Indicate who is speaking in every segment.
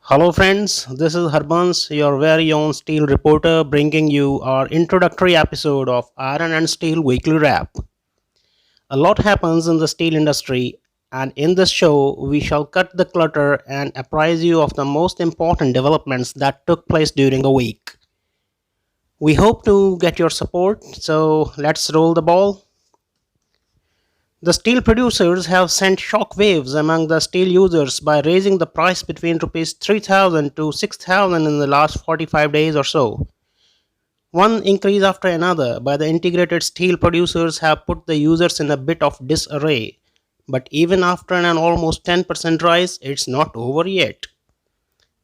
Speaker 1: Hello, friends. This is Harbans, your very own steel reporter, bringing you our introductory episode of Iron and Steel Weekly Wrap. A lot happens in the steel industry, and in this show, we shall cut the clutter and apprise you of the most important developments that took place during the week. We hope to get your support, so let's roll the ball. The steel producers have sent shock waves among the steel users by raising the price between rupees 3000 to 6000 in the last 45 days or so. One increase after another by the integrated steel producers have put the users in a bit of disarray. But even after an almost 10% rise, it's not over yet.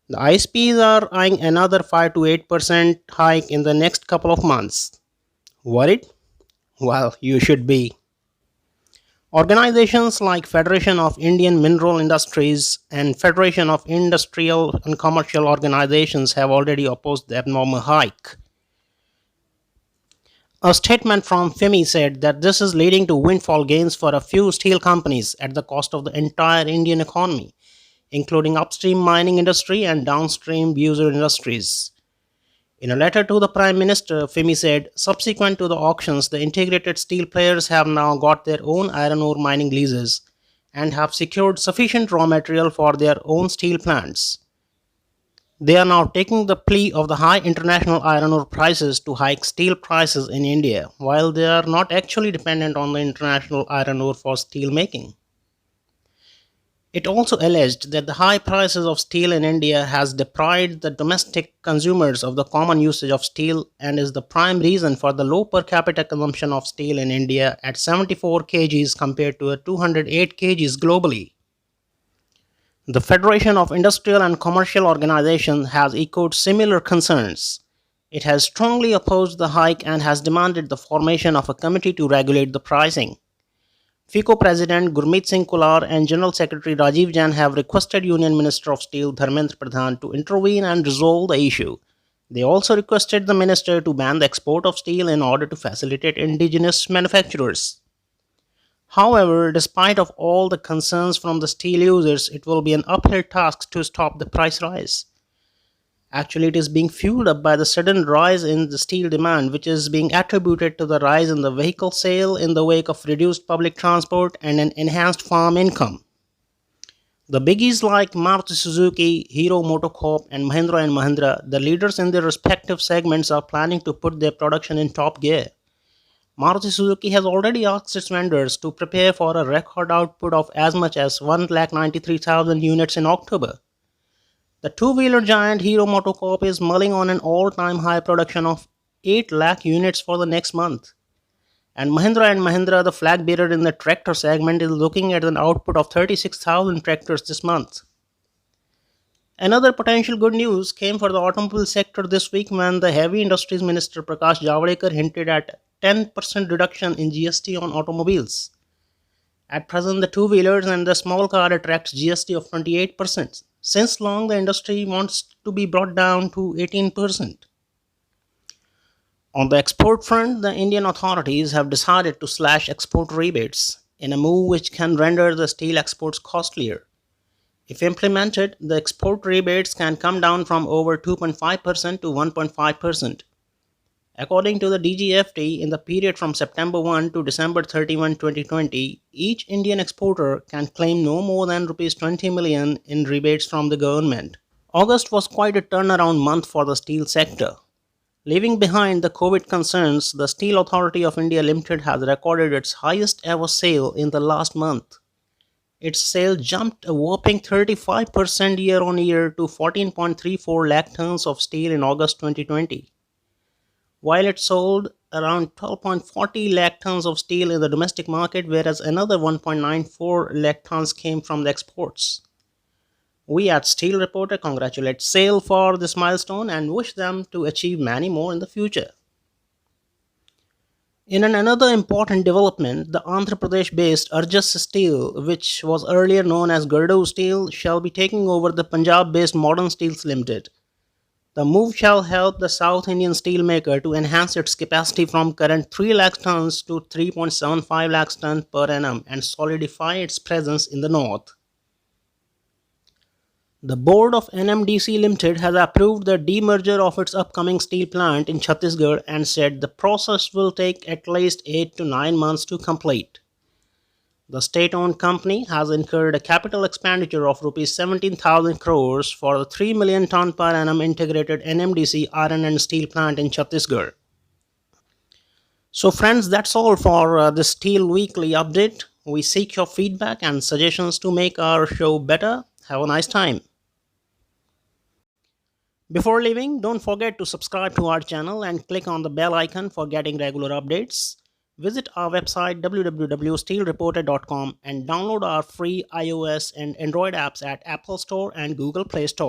Speaker 1: The ISPs are eyeing another 5 to 8% hike in the next couple of months. Worried? Well, you should be. Organizations like Federation of Indian Mineral Industries and Federation of Industrial and Commercial Organizations have already opposed the abnormal hike. A statement from FIMI said that this is leading to windfall gains for a few steel companies at the cost of the entire Indian economy, including upstream mining industry and downstream user industries. In a letter to the Prime Minister, FIMI said, subsequent to the auctions, the integrated steel players have now got their own iron ore mining leases and have secured sufficient raw material for their own steel plants. They are now taking the plea of the high international iron ore prices to hike steel prices in India, while they are not actually dependent on the international iron ore for steel making. It also alleged that the high prices of steel in India has deprived the domestic consumers of the common usage of steel and is the prime reason for the low per capita consumption of steel in India at 74 kgs compared to 208 kgs globally. The Federation of Industrial and Commercial Organizations has echoed similar concerns. It has strongly opposed the hike and has demanded the formation of a committee to regulate the pricing. FICO President Gurmeet Singh Kular and General Secretary Rajiv Jain have requested Union Minister of Steel Dharmendra Pradhan to intervene and resolve the issue. They also requested the minister to ban the export of steel in order to facilitate indigenous manufacturers. However, despite of all the concerns from the steel users, it will be an uphill task to stop the price rise. Actually, it is being fueled up by the sudden rise in the steel demand, which is being attributed to the rise in the vehicle sale in the wake of reduced public transport and an enhanced farm income. The biggies like Maruti Suzuki, Hero MotoCorp, and Mahindra, the leaders in their respective segments, are planning to put their production in top gear. Maruti Suzuki has already asked its vendors to prepare for a record output of as much as 193,000 units in October. The two-wheeler giant Hero MotoCorp is mulling on an all-time high production of 8 lakh units for the next month. And Mahindra, the flag bearer in the tractor segment, is looking at an output of 36,000 tractors this month. Another potential good news came for the automobile sector this week when the Heavy Industries Minister Prakash Javadekar hinted at 10% reduction in GST on automobiles. At present, the two-wheelers and the small car attracts GST of 28%. Since long, the industry wants to be brought down to 18%. On the export front, the Indian authorities have decided to slash export rebates in a move which can render the steel exports costlier. If implemented, the export rebates can come down from over 2.5% to 1.5%. According to the DGFT, in the period from September 1 to December 31, 2020, each Indian exporter can claim no more than Rs 20 million in rebates from the government. August was quite a turnaround month for the steel sector. Leaving behind the COVID concerns, the Steel Authority of India Limited has recorded its highest ever sale in the last month. Its sale jumped a whopping 35% year on year to 14.34 lakh tons of steel in August 2020. While it sold around 12.40 lakh tons of steel in the domestic market, whereas another 1.94 lakh tons came from the exports. We at Steel Reporter congratulate SAIL for this milestone and wish them to achieve many more in the future. In another important development, the Andhra Pradesh-based Urjas Steel, which was earlier known as Gardu Steel, shall be taking over the Punjab-based Modern Steels Limited. The move shall help the South Indian steelmaker to enhance its capacity from current 3 lakh tons to 3.75 lakh tons per annum and solidify its presence in the north. The board of NMDC Limited has approved the demerger of its upcoming steel plant in Chhattisgarh and said the process will take at least 8 to 9 months to complete. The state-owned company has incurred a capital expenditure of Rs 17,000 crores for the 3 million ton per annum integrated NMDC iron and steel plant in Chhattisgarh. So friends, that's all for this Steel Weekly update. We seek your feedback and suggestions to make our show better. Have a nice time. Before leaving, don't forget to subscribe to our channel and click on the bell icon for getting regular updates. Visit our website www.steelreporter.com and download our free iOS and Android apps at Apple Store and Google Play Store.